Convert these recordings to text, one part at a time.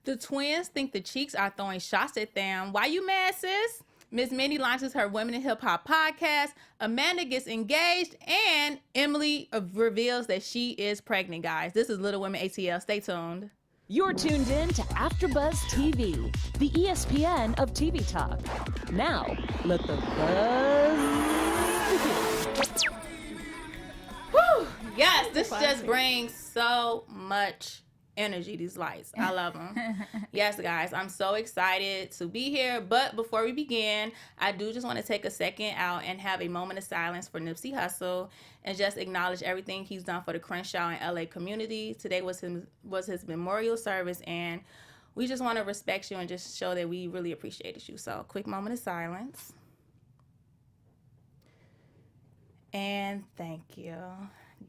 The twins think the cheeks are throwing shots at them. Why you mad, sis? Miss Minnie launches her Women in Hip Hop podcast. Amanda gets engaged, and Emily reveals that she is pregnant, guys. This is Little Women ATL. Stay tuned. You're tuned in to AfterBuzz TV, the ESPN of TV talk. Now, let the buzz begin. Woo! Yes, this just brings so much energy, these lights. I love them. Yes, guys, I'm so excited to be here. But before we begin, I do just want to take a second out and have a moment of silence for Nipsey Hussle and just acknowledge everything he's done for the Crenshaw and LA community. Today was his memorial service, and we just want to respect you and just show that we really appreciated you. So, quick moment of silence. And thank you.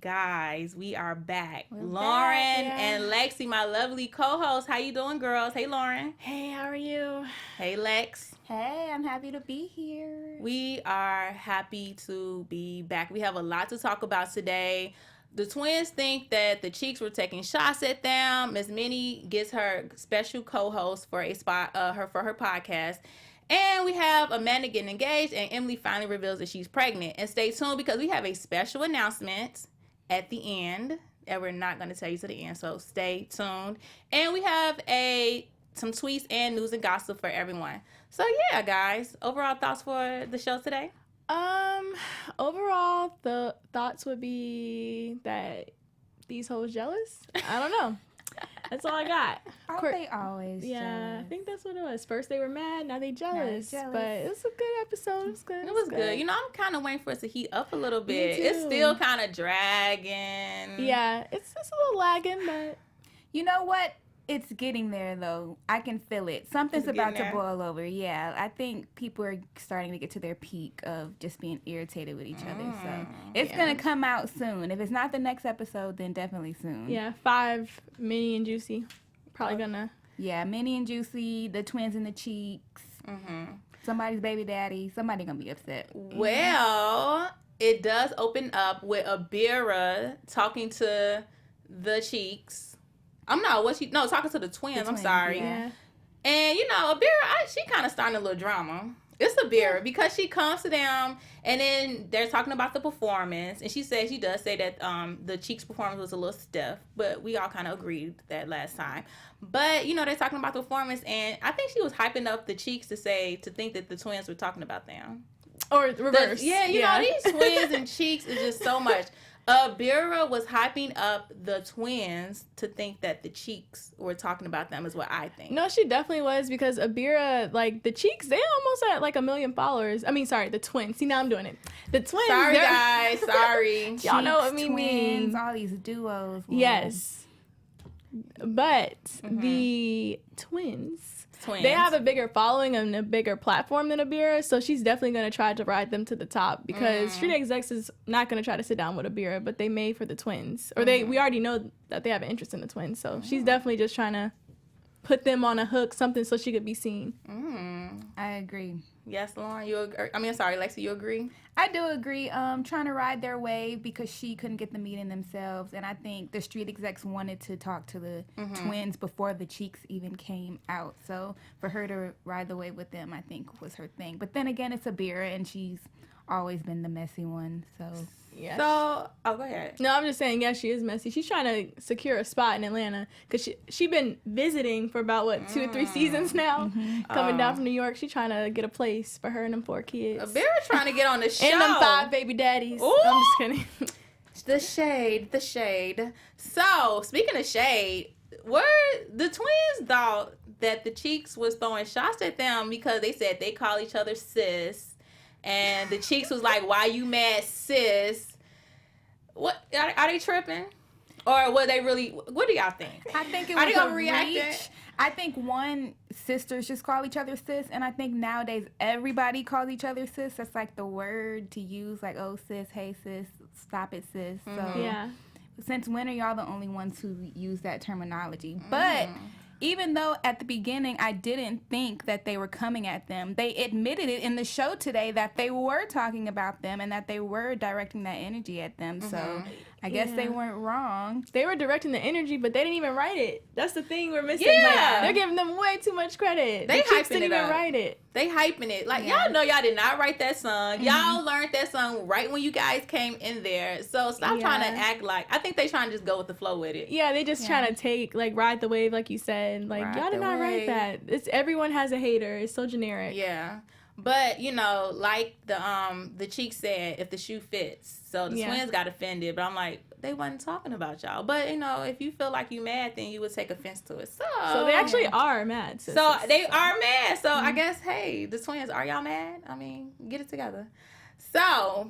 Guys, we are back. We're Lauren back, yeah. and Lexi, my lovely co-hosts. How you doing, girls? Hey, Lauren. Hey, how are you? Hey, Lex. Hey, I'm happy to be here. We are happy to be back. We have a lot to talk about today. The twins think that the cheeks were taking shots at them. Miss Minnie gets her special co-host for her podcast. And we have Amanda getting engaged, and Emily finally reveals that she's pregnant. And stay tuned because we have a special announcement at the end that we're not going to tell you to the end, so stay tuned. And we have some tweets and news and gossip for everyone. So yeah, guys, overall thoughts for the show today? Overall, the thoughts would be that these hoes jealous. I don't know. That's all I got. Aren't they always Yeah, jealous? I think that's what it was. First they were mad, now they jealous. jealous. But it was a good episode. It was good. You know, I'm kind of waiting for it to heat up a little bit. too. It's still kind of dragging. Yeah, it's a little lagging, but You know what? It's getting there, though. I can feel it. Something's It's about getting to there. boil over. Yeah, I think people are starting to get to their peak of just being irritated with each other. So it's going to come out soon. If it's not the next episode, then definitely soon. yeah, 5, Minnie and Juicy. Probably gonna. Yeah, Minnie and Juicy, the twins in the cheeks, somebody's baby daddy. Somebody going to be upset. Well, it does open up with Abira talking to the cheeks. Talking to the twins. I'm twins, sorry. yeah. And, you know, Abira, she kind of starting a little drama. It's Abira because she comes to them and then they're talking about the performance. And she does say that the Cheeks performance was a little stiff, but we all kind of agreed that last time. But, you know, they're talking about the performance, and I think she was hyping up the Cheeks to think that the twins were talking about them. Or reverse. You know, these twins and Cheeks is just so much. Abira was hyping up the twins to think that the Cheeks were talking about them, is what I think. No, she definitely was, because Abira, like, the Cheeks, they almost had like 1 million followers. I mean, sorry, the twins. See, now I'm doing it. The twins. Sorry, guys. Sorry. Y'all know what I Cheeks, mean. twins, all these duos. Whoa. Yes. But the twins, they have a bigger following and a bigger platform than Abira, so she's definitely going to try to ride them to the top, because Street Execs is not going to try to sit down with Abira, but they made for the twins. Or we already know that they have an interest in the twins, so she's definitely just trying to put them on a hook, something so she could be seen. I agree. Yes, Lauren, you agree? I mean, sorry, Lexi, you agree? I do agree. Trying to ride their wave because she couldn't get the meeting themselves, and I think the Street Execs wanted to talk to the twins before the Cheeks even came out. So for her to ride the wave with them, I think was her thing. But then again, it's Abira, and she's always been the messy one. So Yeah. So, go ahead. No, I'm just saying, yeah, she is messy. She's trying to secure a spot in Atlanta because she been visiting for about, 2 or 3 seasons now, coming down from New York. She's trying to get a place for her and them 4 kids. Abira trying to get on the show. And them 5 baby daddies. Ooh. I'm just kidding. The shade. So, speaking of shade, the twins thought that the Cheeks was throwing shots at them because they said they call each other sis. And the Cheeks was like, why you mad, sis? What are they tripping? Or were they really, what do y'all think? I think it Are was they a overreacting? reach. I think sisters just call each other sis, and I think nowadays everybody calls each other sis. That's like the word to use, like, oh sis, hey sis, stop it sis. So Yeah. since when are y'all the only ones who use that terminology? But even though at the beginning I didn't think that they were coming at them, they admitted it in the show today that they were talking about them and that they were directing that energy at them. So I guess they weren't wrong. They were directing the energy, but they didn't even write it. That's the thing we're missing. Yeah. Like, they're giving them way too much credit. They Chicks hyping didn't it even up. write it. They hyping it. Like, y'all know y'all did not write that song. Y'all learned that song right when you guys came in there. So stop trying to act like, I think they trying to just go with the flow with it. Yeah, they just trying to ride the wave, like you said. Like, Ride y'all did the not write wave. that. Everyone has a hater. It's so generic. Yeah. But, you know, like the Cheek said, if the shoe fits. So the twins got offended, but I'm like, they wasn't talking about y'all. But, you know, if you feel like you mad, then you would take offense to it. So they actually are mad. Sisters. So they are mad. So I guess, hey, the twins, are y'all mad? I mean, get it together. So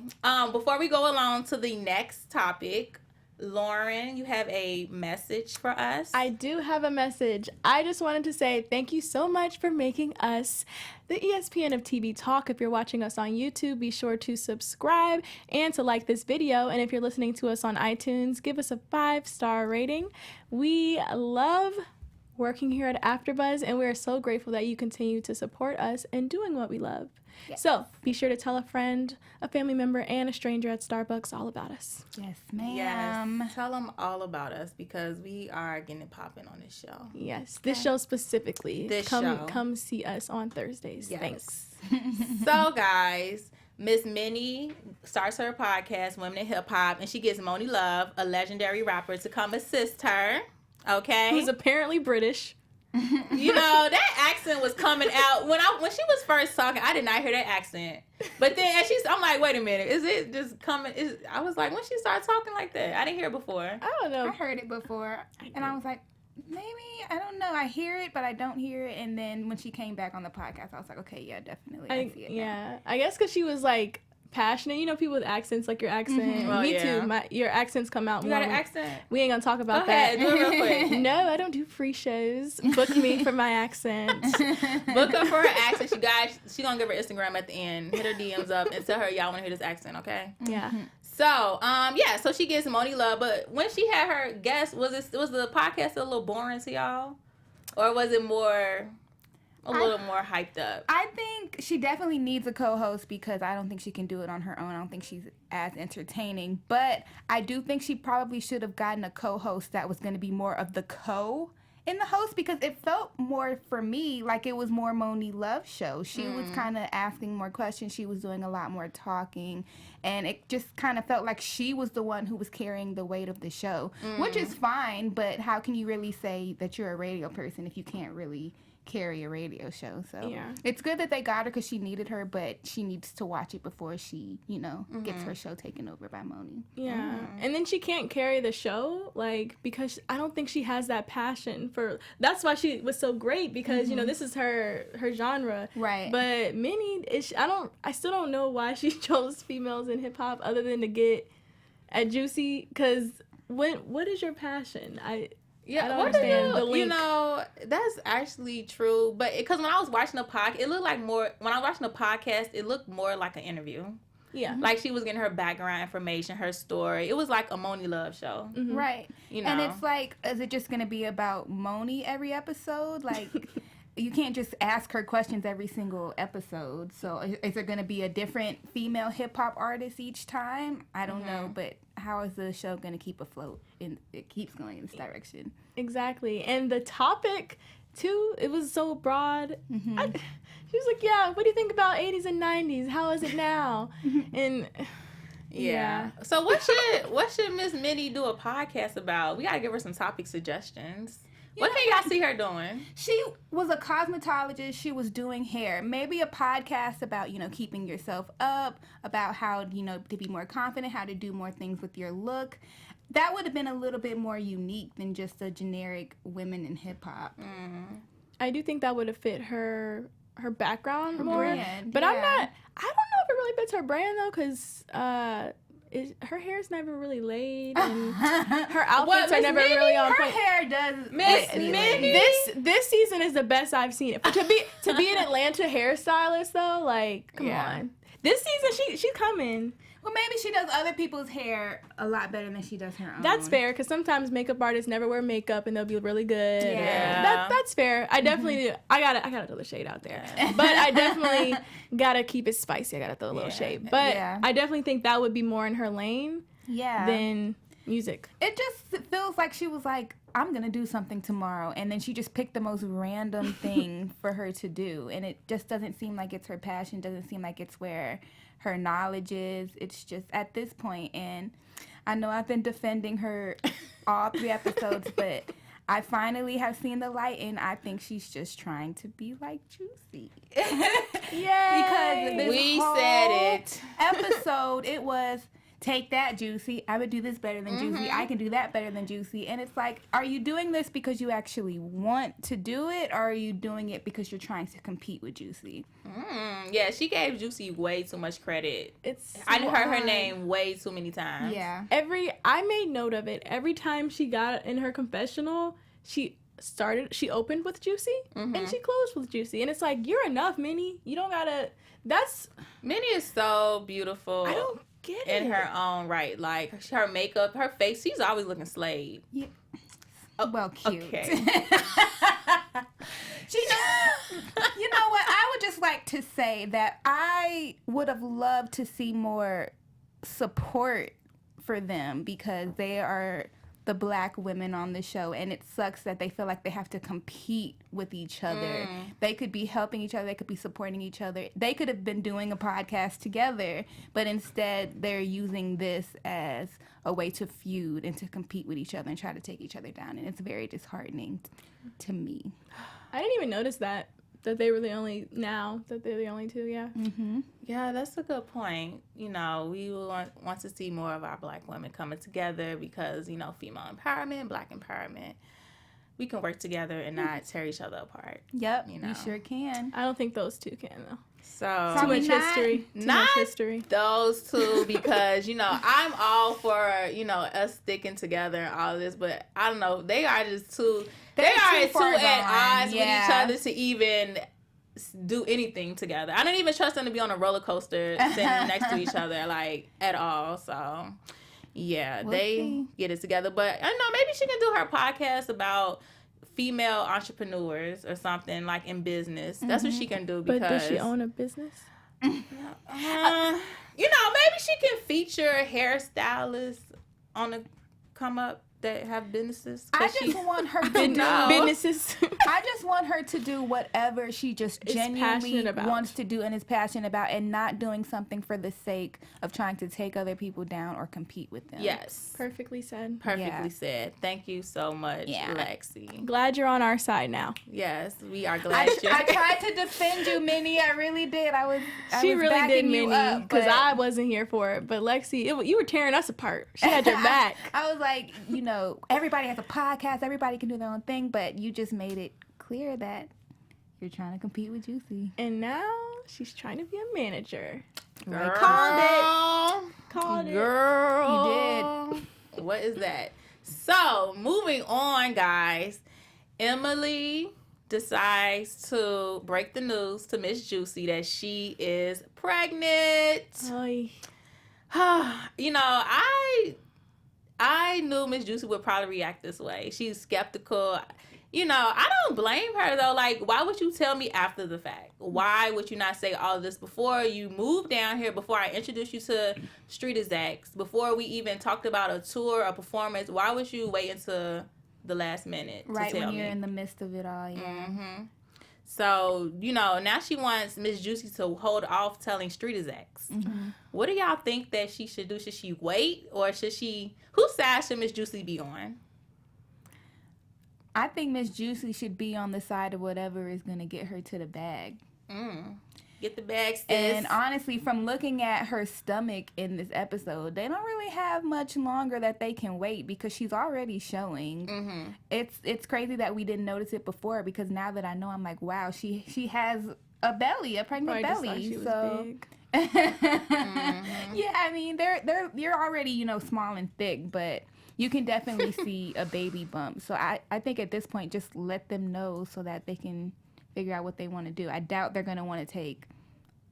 before we go along to the next topic, Lauren, you have a message for us? I do have a message. I just wanted to say thank you so much for making us the ESPN of TV Talk. If you're watching us on YouTube, be sure to subscribe and to like this video. And if you're listening to us on iTunes, give us a 5-star rating. We love working here at AfterBuzz, and we are so grateful that you continue to support us in doing what we love. Yes. So be sure to tell a friend, a family member, and a stranger at Starbucks all about us. Yes, ma'am. Yes. Tell them all about us because we are getting it popping on this show. Yes, this show specifically. Show. Come see us on Thursdays. Yes. Thanks. So, guys, Miss Minnie starts her podcast, Women in Hip Hop, and she gets Moni Love, a legendary rapper, to come assist her. Okay? Who's apparently British. You know, that accent was coming out when she was first talking. I did not hear that accent, but then I'm like, wait a minute, is it just coming? I was like, when she started talking like that, I didn't hear it before. I don't know. I heard it before, and I was like, maybe, I don't know. I hear it, but I don't hear it. And then when she came back on the podcast, I was like, okay, yeah, definitely, I see it. Yeah, I guess because she was like passionate. You know, people with accents, like your accent. Mm-hmm. Well, Me too. Your accents come out You more. got an accent? We ain't gonna talk about Go ahead, that. do it real quick. No, I don't do free shows. Book me for my accent. Book her for her accent. You guys, she gonna give her Instagram at the end. Hit her DMs up and tell her y'all want to hear this accent, okay? Yeah. So, so she gets Moni Love, but when she had her guest, was the podcast a little boring to y'all, or was it a little more hyped up? I think she definitely needs a co-host because I don't think she can do it on her own. I don't think she's as entertaining. But I do think she probably should have gotten a co-host that was going to be more of the in the host, because it felt more for me like it was more Moni Love's show. She was kind of asking more questions. She was doing a lot more talking. And it just kind of felt like she was the one who was carrying the weight of the show, which is fine. But how can you really say that you're a radio person if you can't really carry a radio show? So it's good that they got her because she needed her, but she needs to watch it before she, gets her show taken over by Moni. Yeah. And then she can't carry the show, like, because I don't think she has that passion for, that's why she was so great, because, this is her genre. Right. But Minnie, I still don't know why she chose females in hip hop other than to get at Juicy, because what is your passion? I don't understand the link. That's actually true. But because when I was watching the podcast, it looked like when I was watching the podcast, it looked more like an interview. Yeah. Like she was getting her background information, her story. It was like a Moni Love show. Mm-hmm. Right. And it's like, is it just going to be about Moni every episode? Like, you can't just ask her questions every single episode. So is there going to be a different female hip-hop artist each time? I don't know, but how is the show going to keep afloat? It keeps going in this direction. Exactly. And the topic, too, it was so broad. Mm-hmm. She was like, yeah, what do you think about 80s and 90s? How is it now? And... Yeah. So what should Miss Minnie do a podcast about? We got to give her some topic suggestions. What can y'all see her doing? She was a cosmetologist. She was doing hair. Maybe a podcast about, keeping yourself up, about how, to be more confident, how to do more things with your look. That would have been a little bit more unique than just a generic women in hip hop. Mm. I do think that would have fit her background more. Brand, but I don't know if it really fits her brand though, because her hair's never really laid, and her outfits are never really on point. Her hair does. Miss Minnie. This season is the best I've seen it. To be an Atlanta hairstylist though, like come on. This season she's coming. Well, maybe she does other people's hair a lot better than she does her own. That's fair, because sometimes makeup artists never wear makeup and they'll be really good. Yeah. That's fair. I definitely do. I gotta throw the shade out there. But I definitely gotta keep it spicy. I gotta throw a little shade. But I definitely think that would be more in her lane. Yeah. Than music. It just feels like she was like, I'm going to do something tomorrow. And then she just picked the most random thing for her to do. And it just doesn't seem like it's her passion. Doesn't seem like it's where her knowledge is. It's just at this point. And I know I've been defending her all 3 episodes, but I finally have seen the light. And I think she's just trying to be like Juicy. Yay! Because We said it. episode, it was... Take that, Juicy. I would do this better than Juicy. I can do that better than Juicy. And it's like, are you doing this because you actually want to do it, or are you doing it because you're trying to compete with Juicy? Yeah, she gave Juicy way too much credit. It's I so heard her odd. name way too many times. Yeah. I made note of it. Every time she got in her confessional, she opened with Juicy and she closed with Juicy. And it's like, you're enough, Minnie. You don't gotta, Minnie is so beautiful. I don't get it. In her own right. Like, her makeup, her face, she's always looking slayed. Yeah. Well, cute. Okay. You know what? I would just like to say that I would have loved to see more support for them because they are the black women on the show, and it sucks that they feel like they have to compete with each other. They could be helping each other. They could be supporting each other. They could have been doing a podcast together, but instead they're using this as a way to feud and to compete with each other and try to take each other down, and it's very disheartening to me. I didn't even notice that they were the only, now that they're the only 2, yeah. Yeah, that's a good point. You know, we want to see more of our black women coming together because, you know, female empowerment, black empowerment, we can work together and not tear each other apart. Yep, You know. you sure can. I don't think those 2 can, though. So, Too Probably much not. history. Too Not much history. those 2 because, you know, I'm all for, you know, us sticking together and all this, but I don't know, they are just too, they are too too far at gone, odds with each yeah. other to even do anything together. I don't even trust them to be on a roller coaster sitting next to each other, like, at all. So, yeah, We'll they see. get it together. But I don't know, maybe she can do her podcast about female entrepreneurs or something, like, in business. That's what she can do because... But does she own a business? you know, maybe she can feature hairstylists on the come up that have businesses. I just want her to No. Businesses. I just want her to do whatever she just Is genuinely passionate about. wants to do and is passionate about, and not doing something for the sake of trying to take other people down or compete with them. Yes. Perfectly said. Perfectly Yeah. said. Thank you so much, Yeah. Lexi. Glad you're on our side now. Yes, we are glad you're I tried to defend you, Minnie. I really did. I She was really did, backing you Minnie, up, because but I wasn't here for it. But Lexi, you were tearing us apart. She had your back. I was like, you know, everybody has a podcast. Everybody can do their own thing, but you just made it clear that you're trying to compete with Juicy. And now she's trying to be a manager. Girl. Called it. Girl. You did. What is that? So, moving on, guys. Emily decides to break the news to Miss Juicy that she is pregnant. Oy. You know, I knew Miss Juicy would probably react this way. She's skeptical. You know, I don't blame her, though. Like, why would you tell me after the fact? Why would you not say all of this before you moved down here, before I introduced you to Street Execs, before we even talked about a tour, a performance? Why would you wait until the last minute to Right tell when you're me? in the midst of it all, yeah. Mm-hmm. So, you know, now she wants Miss Juicy to hold off telling Street Execs. Mm-hmm. What do y'all think that she should do? Should she wait, or should she... Whose side should Miss Juicy be on? I think Miss Juicy should be on the side of whatever is going to get her to the bag. Get the bag, sis. And honestly, from looking at her stomach in this episode, they don't really have much longer that they can wait because she's already showing. Mm-hmm. It's crazy that we didn't notice it before, because now that I know, I'm like, wow, she has a belly, a pregnant Probably belly. just thought she was big. Yeah, I mean, you're already, you know, small and thick, but you can definitely see a baby bump. So I think at this point, just let them know so that they can figure out what they want to do. I doubt they're going to want to take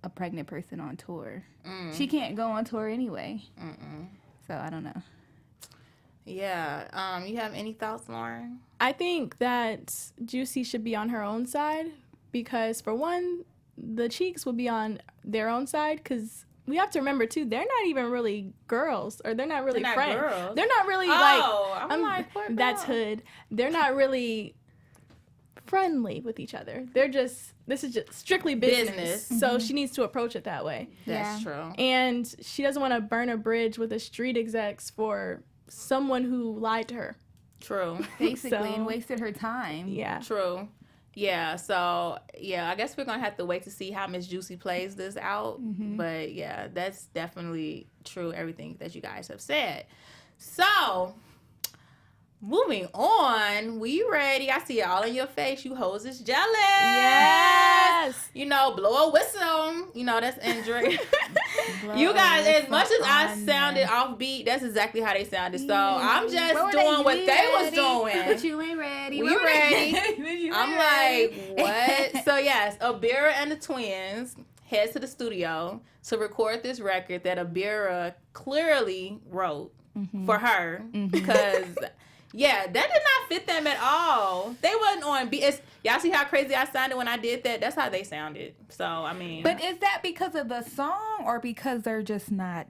a pregnant person on tour. She can't go on tour anyway. So I don't know. Yeah. You have any thoughts, Lauren? I think that Juicy should be on her own side because, for one, the Cheeks will be on their own side because we have to remember too, they're not even really girls, or they're not really friends. Girls. They're not really I'm like, what that's girl? hood. They're not really friendly with each other. This is just strictly business. So she needs to approach it that way. That's true. And she doesn't want to burn a bridge with the street execs for someone who lied to her. True. Basically, and wasted her time. Yeah. True. Yeah, so, yeah, I guess we're going to have to wait to see how Miss Juicy plays this out. But, yeah, that's definitely true, everything that you guys have said. So, moving on, we ready? I see it all in your face. You hoes is jealous. Yes. You know, blow a whistle. You know, that's Andrea. You guys, as much as I sounded offbeat, that's exactly how they sounded. So I'm just doing what they was doing. But you ain't ready. We ready. I'm like, what? So yes, Abira and the twins head to the studio to record this record that Abira clearly wrote for her because. Yeah, that did not fit them at all. They wasn't on beat. Y'all see how crazy I sounded when I did that? That's how they sounded. So, I mean. But is that because of the song or because they're just not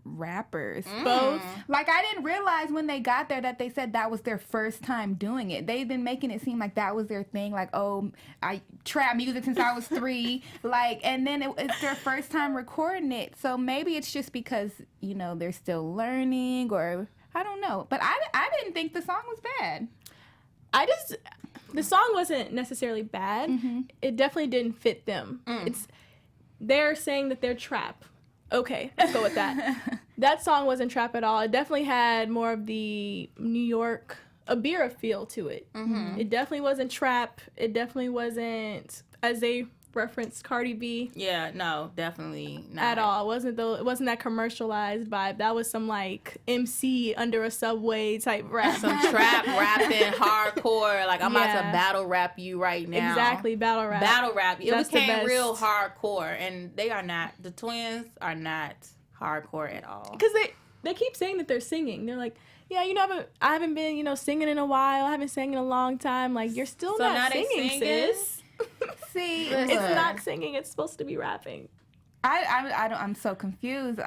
rappers? Both. Like, I didn't realize when they got there that they said that was their first time doing it. They've been making it seem like that was their thing. Like, oh, I trap music since I was 3. Like, and then it's their first time recording it. So maybe it's just because, you know, they're still learning or... I don't know, but I didn't think the song was bad. The song wasn't necessarily bad. It definitely didn't fit them. They're saying that they're trap. Okay, let's go with that. That song wasn't trap at all. It definitely had more of the New York Abira feel to it. It definitely wasn't trap. It definitely wasn't, as they referenced, Cardi B. Yeah, no, definitely not. At all. It wasn't that commercialized vibe. That was some like MC under a subway type rap. Some trap rapping, hardcore. Like, I'm about to battle rap you right now. Exactly, battle rap. Battle rap. It That's the became best. real hardcore, and they are not. The twins are not hardcore at all. Because they keep saying that they're singing. They're like, yeah, you know, I haven't been, you know, singing in a while. I haven't sang in a long time. Like, you're still So now not they singing, singing? sis. See, It's not singing. It's supposed to be rapping. I'm so confused.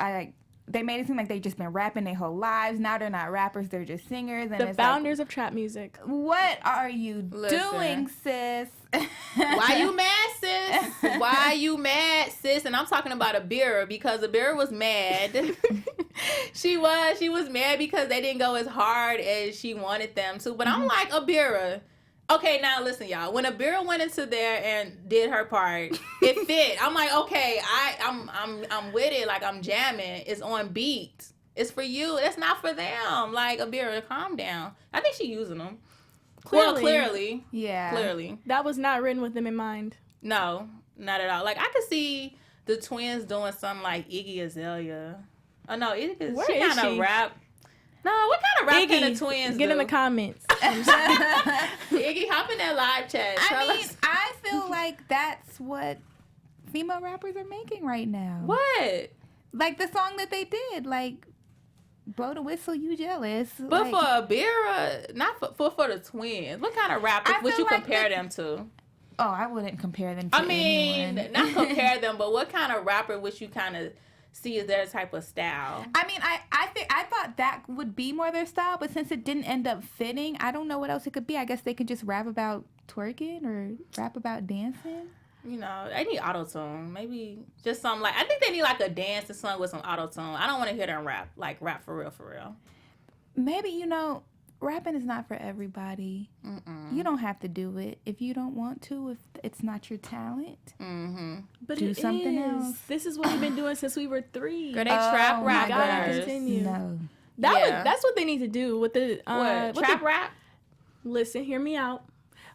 They made it seem like they've just been rapping their whole lives. Now they're not rappers. They're just singers. And The it's founders of trap music. like, what are you doing, sis? Why you mad, sis? Why you mad, sis? And I'm talking about Abira because Abira was mad. She was mad because they didn't go as hard as she wanted them to. But I'm like, Abira. Okay, now listen, y'all. When Abira went into there and did her part, it fit. I'm like, okay, I'm with it. Like, I'm jamming. It's on beat. It's for you. It's not for them. Like, Abira, calm down. I think she using them. Clearly. Yeah. Clearly. That was not written with them in mind. No, not at all. Like, I could see the twins doing something like Iggy Azalea. Oh, no, she kind of rap. No, what kind of rap can the twins Get do? in the comments. Iggy, hop in that live chat. I feel like that's what female rappers are making right now. What? Like the song that they did, like Blow the Whistle, You Jealous. But like, for Abira, not for the twins. What kind of rappers would you compare them to? Oh, I wouldn't compare them to anyone. Not compare them, but what kind of rapper would you kind of see as their type of style? I mean, I thought that would be more their style, but since it didn't end up fitting, I don't know what else it could be. I guess they could just rap about twerking or rap about dancing. You know, they need auto-tune. Maybe just something like, I think they need like a dancing song with some auto-tune. I don't want to hear them rap for real. Maybe, you know, rapping is not for everybody. You don't have to do it if you don't want to, if it's not your talent. But do something else. This is what we've been doing since we were 3. Girl, they trap gotta rappers. continue. No. That's what they need to do with the Trap rap? Listen, hear me out.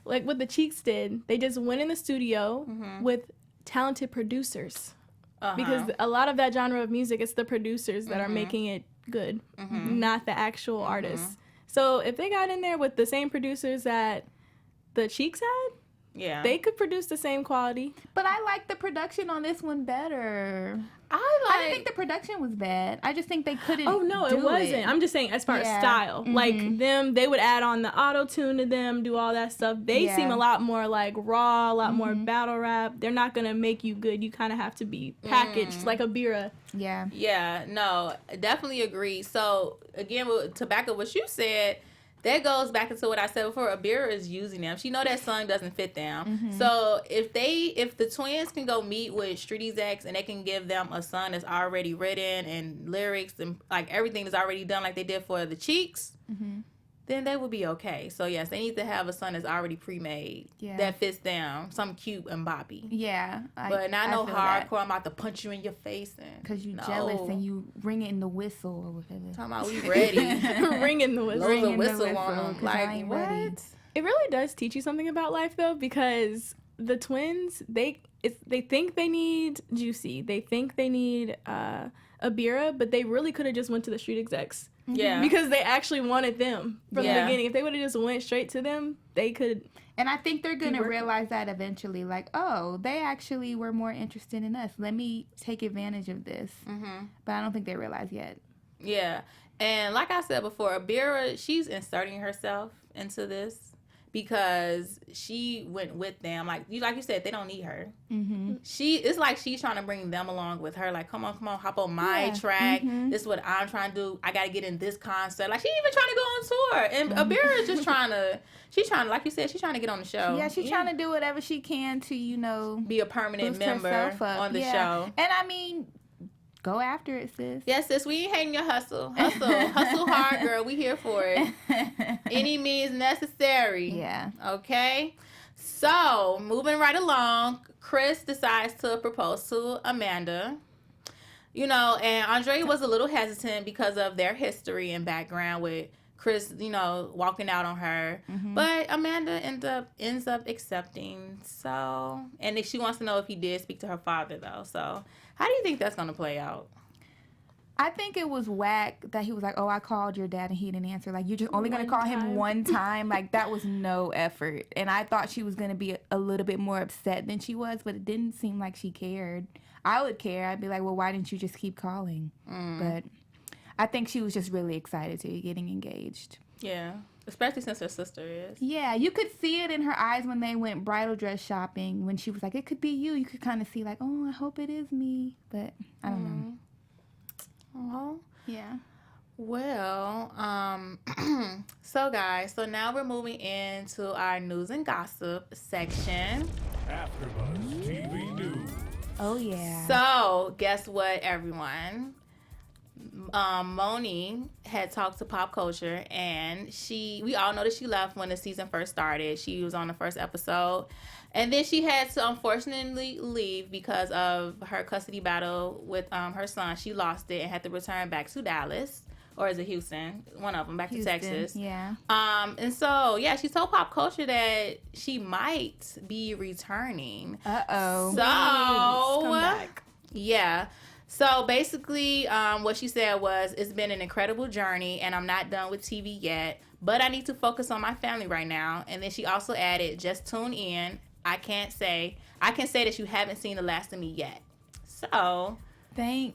Like what the Cheeks did, they just went in the studio with talented producers. Because a lot of that genre of music, it's the producers that are making it good, not the actual artists. So if they got in there with the same producers that the Cheeks had, Yeah. They could produce the same quality. But I like the production on this one better. I didn't think the production was bad. I just think they couldn't. Oh no, it wasn't. I'm just saying as far as style. Like they would add on the auto tune to them, do all that stuff. They seem a lot more like raw, a lot more battle rap. They're not gonna make you good. You kind of have to be packaged like a Bira. Yeah. Yeah, no, definitely agree. So again, to back up what you said, that goes back into what I said before. Abira is using them. She know that song doesn't fit them. So if the twins can go meet with street execs and they can give them a song that's already written and lyrics and like everything is already done like they did for the Cheeks, then they would be okay. So yes, they need to have a song that's already pre-made that fits them, something cute and boppy. Yeah. But not no hardcore. I'm about to punch you in your face and because you jealous and you ring it in the whistle or whatever. Talking about we ready. Ringing the whistle. Blow the whistle on them. Like what? Ready. It really does teach you something about life though, because the twins they think they need Juicy, they think they need Abira, but they really could have just went to the street execs. Yeah. Because they actually wanted them from the beginning. If they would have just went straight to them, they could. And I think they're going to realize that eventually. Like, oh, they actually were more interested in us. Let me take advantage of this. But I don't think they realize yet. Yeah. And like I said before, Abira, she's inserting herself into this because she went with them. Like you said, they don't need her. It's like she's trying to bring them along with her. Like, come on, hop on my track. This is what I'm trying to do. I got to get in this concert. Like, she even trying to go on tour. And Abira is just trying to, like you said, she's trying to get on the show. Yeah, she's trying to do whatever she can to, be a permanent member on the show. And I mean, go after it, sis. Yes, sis. We ain't hating your hustle. Hustle hard, girl. We here for it. Any means necessary. Yeah. Okay. So, moving right along, Chris decides to propose to Amanda. And Andrea was a little hesitant because of their history and background with Chris, walking out on her. But Amanda ends up accepting. So, and she wants to know if he did speak to her father, though. So, how do you think that's going to play out? I think it was whack that he was like, oh, I called your dad and he didn't answer. Like, you're just only going to call him one time. Like, that was no effort. And I thought she was going to be a little bit more upset than she was, but it didn't seem like she cared. I would care. I'd be like, well, why didn't you just keep calling? But I think she was just really excited to be getting engaged. Yeah. Especially since her sister is. Yeah, you could see it in her eyes when they went bridal dress shopping. When she was like, it could be you. You could kind of see like, oh, I hope it is me. But I don't know. Oh. Yeah. Well, so guys, now we're moving into our news and gossip section. AfterBuzz TV News. Oh, yeah. So, guess what, everyone? Moni had talked to Pop Culture, and we all know that she left when the season first started. She was on the first episode, and then she had to unfortunately leave because of her custody battle with her son. She lost it and had to return back to Dallas, or is it Houston? One of them, back to Texas. Yeah. And so, yeah, she told Pop Culture that she might be returning. Uh-oh. So, Come back. Yeah. So basically, what she said was, it's been an incredible journey and I'm not done with TV yet, but I need to focus on my family right now. And then she also added, just tune in. I can say that you haven't seen the last of me yet. So Thank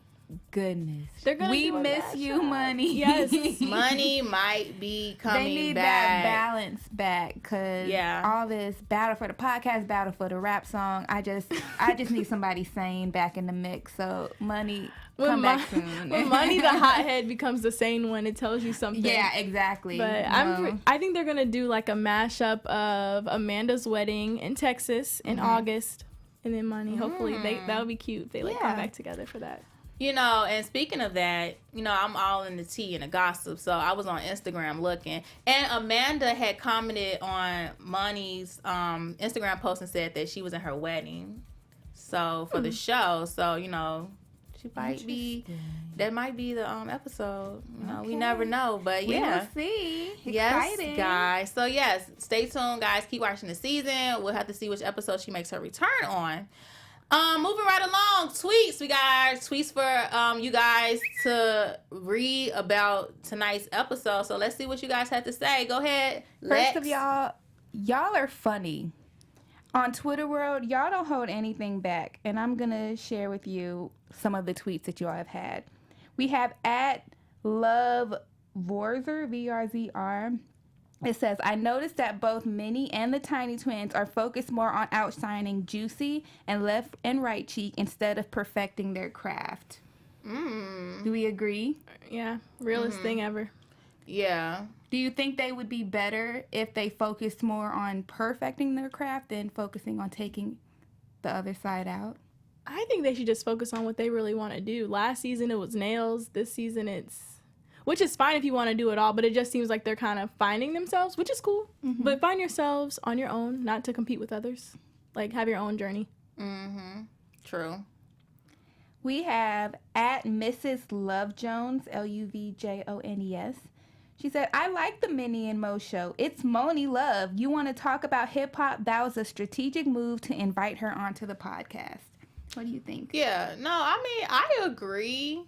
goodness. They're gonna we do a miss mashup. you, Money. Yes. Money might be coming They need back. that balance back, because Yeah. all this battle for the podcast, battle for the rap song, I just need somebody sane back in the mix. So Money, come back soon. When Money the hothead becomes the sane one, it tells you something. Yeah, exactly. But I think they're gonna do like a mashup of Amanda's wedding in Texas in August, and then Money. Hopefully that would be cute. They come Yeah. back together for that. And speaking of that, I'm all in the tea and the gossip. So I was on Instagram looking, and Amanda had commented on Money's Instagram post and said that she was in her wedding. So for the show, so she might be. That might be the episode. We never know, but we yeah. will see. Yes, Exciting. guys. So yes, stay tuned, guys. Keep watching the season. We'll have to see which episode she makes her return on. Moving right along, tweets. We got tweets for you guys to read about tonight's episode. So let's see what you guys had to say. Go ahead. First of y'all are funny. On Twitter world, y'all don't hold anything back, and I'm going to share with you some of the tweets that y'all have had. We have at Love Vorzr, VRZR. It says, I noticed that both Minnie and the Tiny Twins are focused more on outshining Juicy and left and right cheek instead of perfecting their craft. Do we agree? Yeah, realest thing ever. Yeah. Do you think they would be better if they focused more on perfecting their craft than focusing on taking the other side out? I think they should just focus on what they really want to do. Last season it was nails. This season which is fine if you want to do it all, but it just seems like they're kind of finding themselves, which is cool. But find yourselves on your own, not to compete with others. Like, have your own journey. True. We have at Mrs. Love Jones, LUVJONES. She said, I like the Minnie and Mo show. It's Moni Love. You want to talk about hip-hop? That was a strategic move to invite her onto the podcast. What do you think? Yeah. No, I mean, I agree.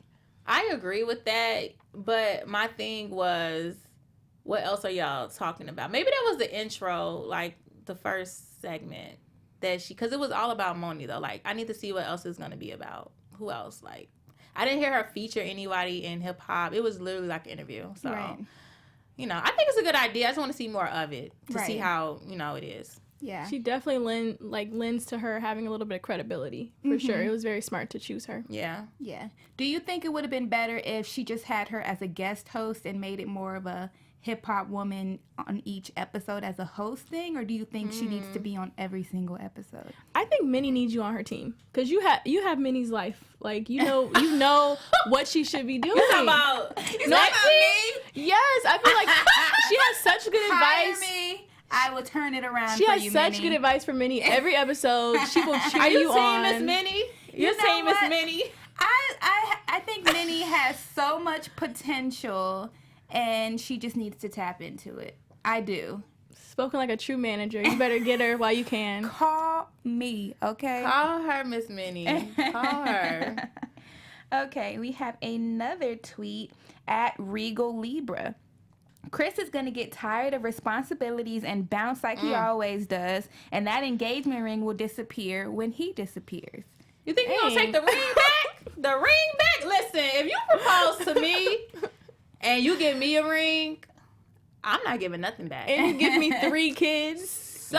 I agree with that. But my thing was, what else are y'all talking about? Maybe that was the intro, like the first segment because it was all about Moni though. Like, I need to see what else it's going to be about. Who else? Like, I didn't hear her feature anybody in hip hop. It was literally like an interview. So, you know, I think it's a good idea. I just want to see more of it to see how, you know, it is. Yeah. She definitely lends to her having a little bit of credibility, for sure. It was very smart to choose her. Yeah. Yeah. Do you think it would have been better if she just had her as a guest host and made it more of a hip-hop woman on each episode as a host thing, or do you think she needs to be on every single episode? I think Minnie needs you on her team because you have Minnie's life. Like, you know what she should be doing. You talking about me? Yes, I feel like she has such good advice. Me. I will turn it around. She for has you, such Minnie. good advice for Minnie every episode. She will cheer Are you you team on. Miss Minnie? You You're know team Miss what? Minnie? I think Minnie has so much potential, and she just needs to tap into it. I do. Spoken like a true manager. You better get her while you can. Call me, okay? Call her Miss Minnie. Call her. Okay, we have another tweet at Regal Libra. Chris is going to get tired of responsibilities and bounce like he always does, and that engagement ring will disappear when he disappears. You think you're going to take the ring back? The ring back? Listen, if you propose to me and you give me a ring, I'm not giving nothing back. And you give me 3 kids. So,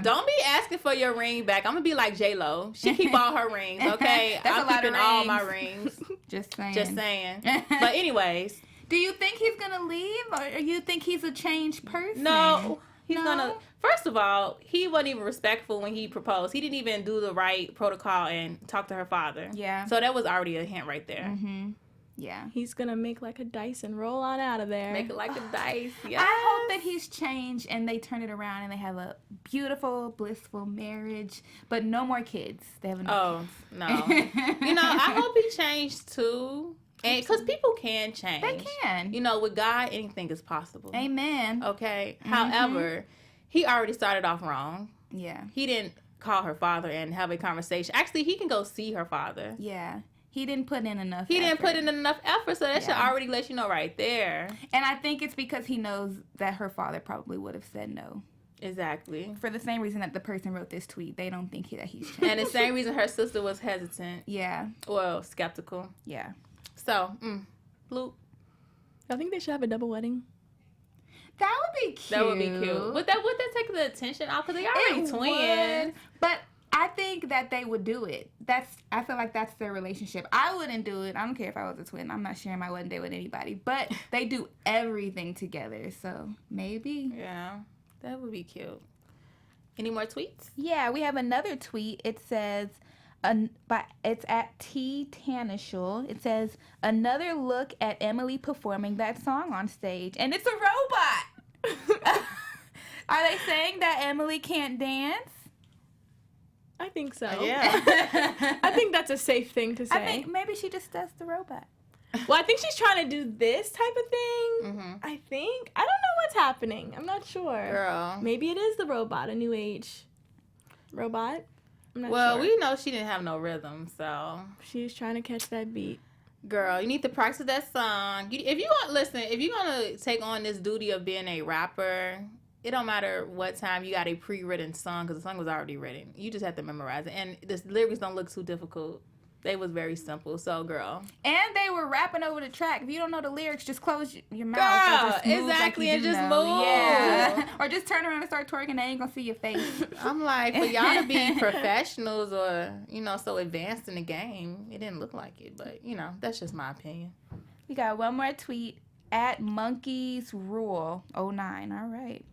don't be asking for your ring back. I'm going to be like J-Lo. She keep all her rings, okay? That's I'm a lot of keeping all rings. my rings. Just saying. Just saying. But anyways. Do you think he's going to leave, or you think he's a changed person? No. He's No? going to... First of all, he wasn't even respectful when he proposed. He didn't even do the right protocol and talk to her father. Yeah. So that was already a hint right there. Mm-hmm. Yeah. He's going to make like a dice and roll on out of there. Make it like a dice. Yes. I hope that he's changed and they turn it around and they have a beautiful, blissful marriage, but no more kids. They have enough. Oh, no. You know, I hope he changed too. And because people can change. They can. You know, with God, anything is possible. Amen. Okay. However, he already started off wrong. Yeah. He didn't call her father and have a conversation. Actually, he can go see her father. Yeah. He didn't put in enough He didn't effort. put in enough effort, so that should already let you know right there. And I think it's because he knows that her father probably would have said no. Exactly. For the same reason that the person wrote this tweet. They don't think that he's changed. And the same reason her sister was hesitant. Yeah. Well, skeptical. Yeah. So, bloop. I think they should have a double wedding. That would be cute. That would be cute. Would that take the attention off? Because they already It twins. would, but I think that they would do it. I feel like that's their relationship. I wouldn't do it. I don't care if I was a twin. I'm not sharing my wedding day with anybody. But they do everything together. So maybe. Yeah. That would be cute. Any more tweets? Yeah, we have another tweet. It says, it's at T Tanishul. It says, another look at Emily performing that song on stage. And it's a robot. Are they saying that Emily can't dance? I think so. Yeah. I think that's a safe thing to say. I think maybe she just does the robot. Well, I think she's trying to do this type of thing. Mm-hmm. I think. I don't know what's happening. I'm not sure. Girl. Maybe it is the robot, a new age robot. I'm not Well, sure. we know she didn't have no rhythm, so. She's trying to catch that beat. Girl, you need to practice that song. If you're going to take on this duty of being a rapper, it don't matter what time you got a pre-written song, because the song was already written. You just have to memorize it. And the lyrics don't look too difficult. They was very simple. So, girl. And they were rapping over the track. If you don't know the lyrics, just close your mouth. Girl, or just move exactly, like and you do just know. move. Yeah. Or just turn around and start twerking. They ain't going to see your face. I'm like, for y'all to be professionals or, so advanced in the game, it didn't look like it. But, that's just my opinion. We got one more tweet. At Monkeys Rule 09. All right.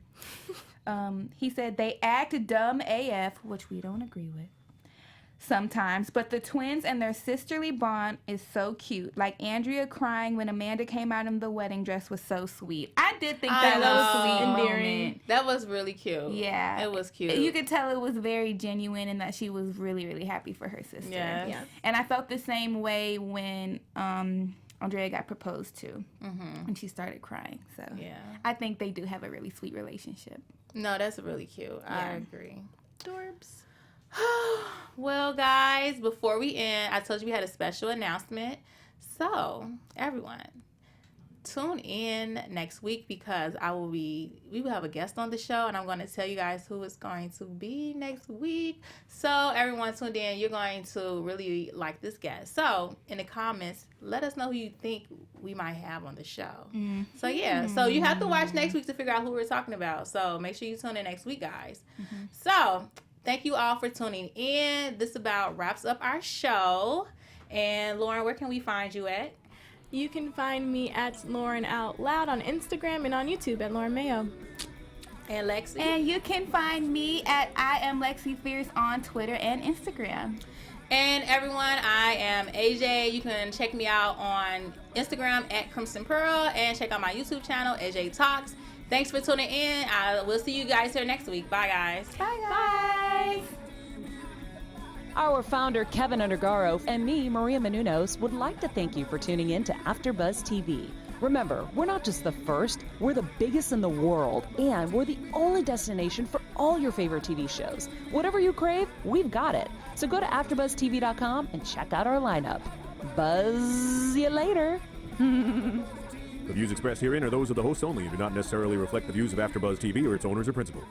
He said they act dumb AF, which we don't agree with sometimes, but the twins and their sisterly bond is so cute. Like Andrea crying when Amanda came out in the wedding dress was so sweet. I did think that was sweet, endearing. That was really cute. Yeah, it was cute. You could tell it was very genuine and that she was really, really happy for her sister. Yeah. And I felt the same way when Andrea got proposed to, and she started crying. So yeah, I think they do have a really sweet relationship. No, that's really cute. Yeah. I agree. Dorbs. Well, guys, before we end, I told you we had a special announcement. So, everyone, tune in next week because we will have a guest on the show, and I'm going to tell you guys who it's going to be next week. So, everyone tuned in, you're going to really like this guest. So, in the comments, let us know who you think we might have on the show. So, yeah. So, you have to watch next week to figure out who we're talking about. So, make sure you tune in next week, guys. So, thank you all for tuning in. This about wraps up our show. And, Lauren, where can we find you at? You can find me at Lauren Out Loud on Instagram and on YouTube at Lauren Mayo. And Lexi. And you can find me at I am Lexi Fierce on Twitter and Instagram. And everyone, I am AJ. You can check me out on Instagram at Crimson Pearl and check out my YouTube channel, AJ Talks. Thanks for tuning in. I will see you guys here next week. Bye, guys. Bye, guys. Our founder, Kevin Undergaro, and me, Maria Menounos, would like to thank you for tuning in to AfterBuzz TV. Remember, we're not just the first, we're the biggest in the world, and we're the only destination for all your favorite TV shows. Whatever you crave, we've got it. So go to AfterBuzzTV.com and check out our lineup. Buzz you later. The views expressed herein are those of the hosts only and do not necessarily reflect the views of AfterBuzz TV or its owners or principals.